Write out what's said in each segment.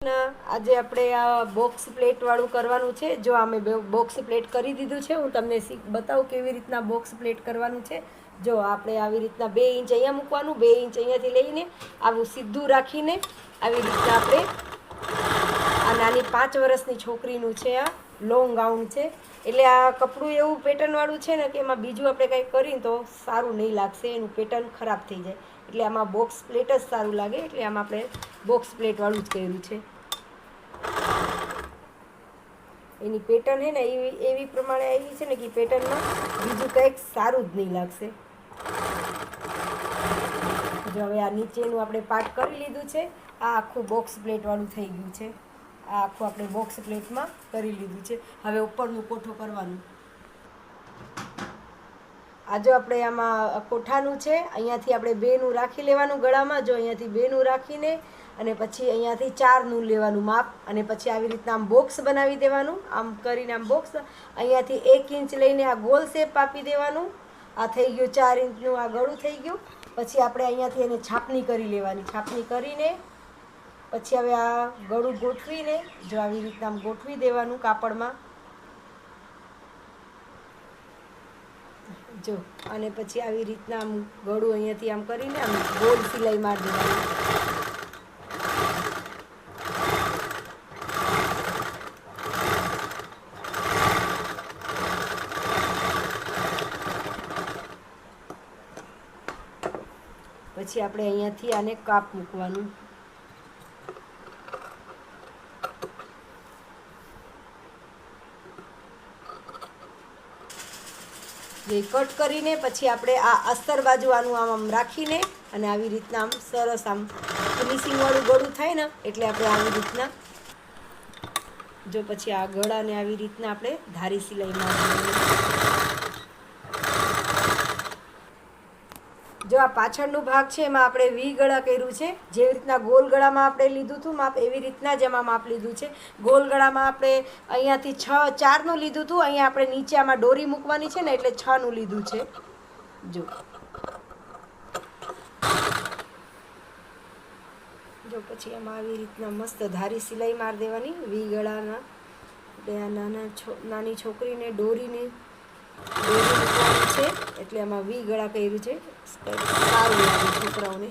કૃષ્ણ. આજે આપણે આ બોક્સ પ્લેટવાળું કરવાનું છે. જો અમે બોક્સ પ્લેટ કરી દીધું છે. હું તમને બતાવું કેવી રીતના બોક્સ પ્લેટ કરવાનું છે. જો આપણે આવી રીતના 2 ઇંચ અહીંયા મૂકવાનું, 2 ઇંચ અહીંયાથી લઈને આવું સીધું રાખીને આવી રીતના આપણે આ નાની 5 વર્ષની છોકરીનું છે. આ લોંગ ગાઉન છે. એટલે આ કપડું એવું પેટર્નવાળું છે ને કે એમાં બીજું આપણે કંઈક કરીને તો સારું નહીં લાગશે, એનું પેટર્ન ખરાબ થઈ જાય. એટલે આમાં બોક્સ પ્લેટ જ સારું લાગે. એટલે આમાં આપણે બોક્સ પ્લેટવાળું જ કર્યું છે. એની પેટર્ન છે ને એવી પ્રમાણે આવી છે ને કે પેટર્નમાં બીજું કંઈક સારું જ નહીં લાગશે. જો હવે આ નીચેનું આપણે પાર્ટ કરી લીધું છે. આ આખું બોક્સ પ્લેટવાળું થઈ ગયું છે. આ આખું આપણે બોક્સ પ્લેટમાં કરી લીધું છે. હવે ઉપરનું કોઠો કરવાનું. આ જો આપણે આમાં કોઠાનું છે. અહીંયાથી આપણે 2નું રાખી લેવાનું ગળામાં. જો અહીંયાથી 2નું રાખીને અને પછી અહીંયાથી 4નું લેવાનું માપ, અને પછી આવી રીતના આમ બોક્સ બનાવી દેવાનું. આમ કરીને આમ બોક્સ અહીંયાથી 1 ઇંચ લઈને આ ગોલ શેપ આપી દેવાનું. આ થઈ ગયું 4 ઇંચનું આ ગળું થઈ ગયું. પછી આપણે અહીંયાથી એને છાપણી કરી લેવાની. છાપણી કરીને પછી હવે આ ગળું ગોઠવીને જો આવી રીતના આમ ગોઠવી દેવાનું કાપડમાં. જો અને પછી આવી રીતના આમ ગળું અહીંયાથી આમ કરીને આમ ગોળ સિલાઈ મારી દેવાની. પછી આપણે અહીંયાથી આને કાપ મૂકવાનું. જે કટ કરીને પછી આપણે આ અસ્તર બાજુ આનું આમ રાખીને અને આવી રીતના આમ સરસ આમ ફિનિશિંગવાળું ગળું થાય ને એટલે આપણે આવી રીતના જો પછી આ ગળાને આવી રીતના આપણે ધારી સિલાઈ મારવાની. જો આ પાછળનું ભાગ છે એમાં આપણે વી ગળા કર્યું છે. જેવી રીતના ગોલ ગળામાં આપણે લીધું હતું માપ, એવી રીતના જ એમાં માપ લીધું છે. ગોલ ગળામાં આપણે અહીંયાથી 4નું લીધું હતું. અહીંયા આપણે નીચે આમાં દોરી મૂકવાની છે ને એટલે 6નું લીધું છે. જો પછી એમાં આવી રીતના મસ્ત ધારી સિલાઈ મારી દેવાની વી ગળાના. નાની છોકરીને દોરીને મૂકવાની છે એટલે એમાં વી ગળા કર્યું છે. સારું લાગે છોકરાઓને.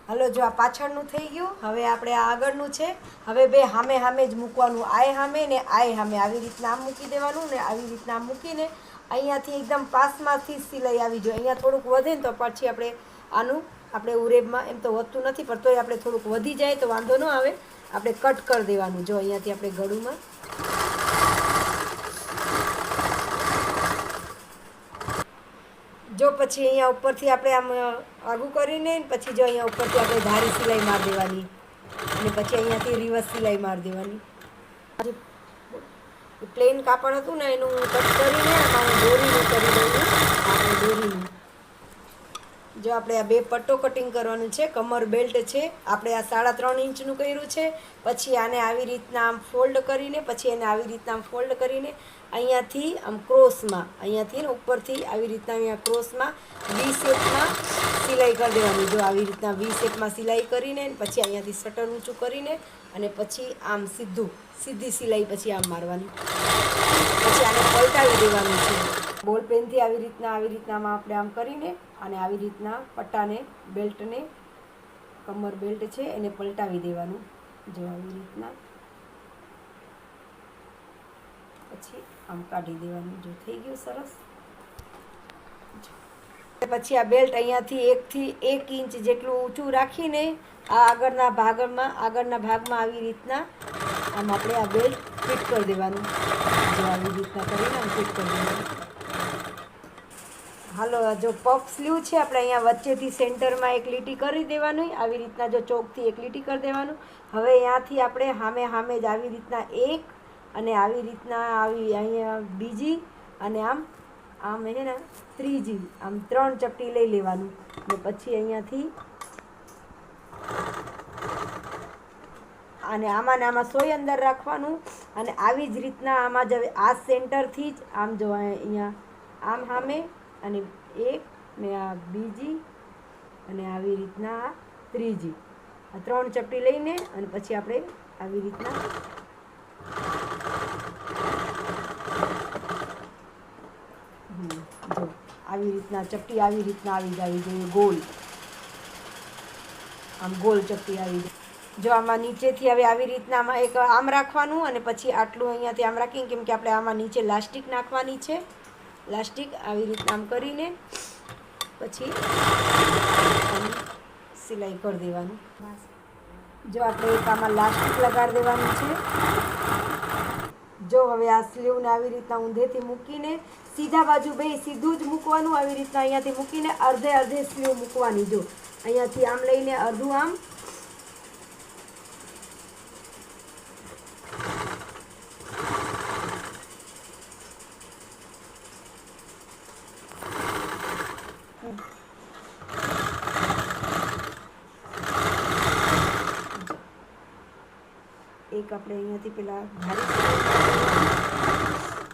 હાલો, જો આ પાછળનું થઈ ગયું. હવે આપણે આ આગળનું છે. હવે 2 હામે હામે જ મૂકવાનું. આય હામે ને આય હામે આવી રીતના આમ મૂકી દેવાનું ને આવી રીતના આમ મૂકીને અહીંયાથી એકદમ પાસમાંથી સિલાઈ આવી જોઈએ. અહીંયા થોડુંક વધે ને તો પછી આપણે આનું આપણે ઉરેબમાં એમ તો વધતું નથી, પણ તોય આપણે થોડુંક વધી જાય તો વાંધો ન આવે. આપણે કટ કરી દેવાનું. જો અહીંયાથી આપણે ગળુંમાં જો પછી અહીંયા ઉપરથી આપણે આમ આગું કરીને પછી જો અહીંયા ઉપરથી આપણે ધારી સિલાઈ મારી દેવાની અને પછી અહીંયાથી રિવર્સ સિલાઈ મારી દેવાની. પ્લેન કાપડ હતું ને એનું કટ કરીને આમાં દોરીનું કરી દઉં. આપણે દોરીનું જો આપણે આ 2 પટ્ટો કટિંગ કરવાનું છે. કમર બેલ્ટ છે. આપણે આ 3.5 ઇંચનું કર્યું છે. પછી આને આવી રીતના આમ ફોલ્ડ કરીને પછી એને આવી રીતના આમ ફોલ્ડ કરીને અહીંયાથી આમ ક્રોસમાં અહીંયાથી ને ઉપરથી આવી રીતના અહીંયા ક્રોસમાં વી શેપમાં સિલાઈ કરી દેવાની. જો આવી રીતના વી શેપમાં સિલાઈ કરીને પછી અહીંયાથી શટર ઊંચું કરીને અને પછી આમ સીધી સિલાઈ પછી આમ મારવાની. પછી આને પલટાવી દેવાનું છે. બોલ પેનથી આવી રીતનામાં આપણે આમ કરીને અને આવી રીતના પટ્ટાને બેલ્ટને કમર બેલ્ટ છે એને પલટાવી દેવાનું. જો આવી રીતના પછી આમ કાઢી દેવાનું. જો થઈ ગયું સરસ. પછી આ બેલ્ટ અહીંયાથી 1 ઇંચ જેટલું ઊંચું રાખીને આ આગળના ભાગમાં આવી રીતના આમ આપણે આ બેલ્ટ ફિટ કરી દેવાનું. જો આવી રીતના કરીને આમ ફિટ કરી દેવાનું. હાલો, જો પફ સ્લીવ છે આપણે અહીંયા વચ્ચેથી સેન્ટરમાં એક લીટી કરી દેવાની. આવી રીતના જો ચોકથી એક લીટી કરી દેવાનું. હવે અહીંયાથી આપણે હામે જ આવી રીતના એક અને આવી રીતના આવી અહીંયા બીજી અને આમ હે ને ત્રીજી આમ 3 ચપટી લઈ લેવાનું. અને પછી અહીંયાથી અને આમાં સોય અંદર રાખવાનું. અને આવી જ રીતના આમાં જ આ સેન્ટરથી જ આમ જો અહીંયા આમ સામે અને એક ને આ બીજી અને આવી રીતના ત્રીજી. આ 3 ચપટી લઈને અને પછી આપણે આવી રીતના જો આવી રીતના ચપટી આવી રીતના આવી જવી જોઈએ, ગોળ આમ ગોળ ચપટી આવી જાય. જો આમાં નીચેથી હવે આવી રીતના આમાં એક આમ રાખવાનું અને પછી આટલું અહીંયાથી આમ રાખીને, કેમ કે આપણે આમાં નીચે લાસ્ટિક નાખવાની છે. લાસ્ટિક આવી રીતના આમ કરીને પછી સિલાઈ કરી દેવાનું. જો આપણે એક આમાં લાસ્ટિક લગાડી દેવાનું છે. જો હવે આ સ્લીવને આવી રીતના ઊંધેથી મૂકીને સીધા બાજુ બે સીધું જ મૂકવાનું. આવી રીતના અહીંયાથી મૂકીને અડધે અડધે સ્લીવ મૂકવાની. જો અહીંયાથી આમ લઈને અડધું આમ એક આપણે અહીંયાથી પેલા ભારી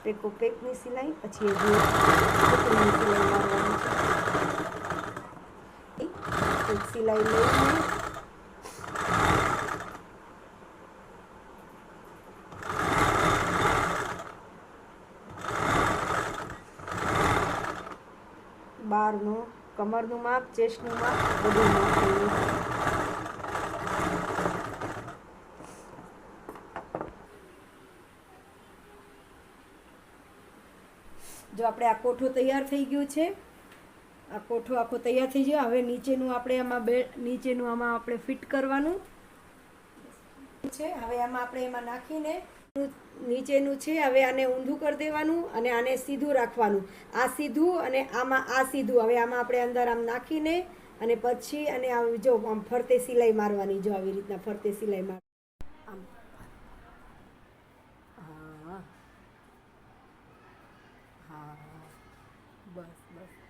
પેકો પેકની સિલાઈ, પછી એ સિલાઈ મારવાની છે. એક સિલાઈ લઈને બારનું કમરનું માપ, ચેસ્ટનું માપ, બધું માપ લઈએ. જો આપણે આ કોઠો તૈયાર થઈ ગયું છે. આ કોઠો આખો તૈયાર થઈ ગયો. હવે નીચેનું આપણે આમાં નીચેનું આમાં આપણે ફિટ કરવાનું છે. હવે આમાં આપણે એમાં નાખીને નીચેનું છે હવે આને ઊંધું કરી દેવાનું અને આને સીધું રાખવાનું. આ સીધું અને આમાં આ સીધું. હવે આમાં આપણે અંદર આમ નાખીને અને પછી અને જો આમ ફરતે સિલાઈ મારવાની. જો આવી રીતના ફરતે સિલાઈ માર આમ. હા હા બસ બસ.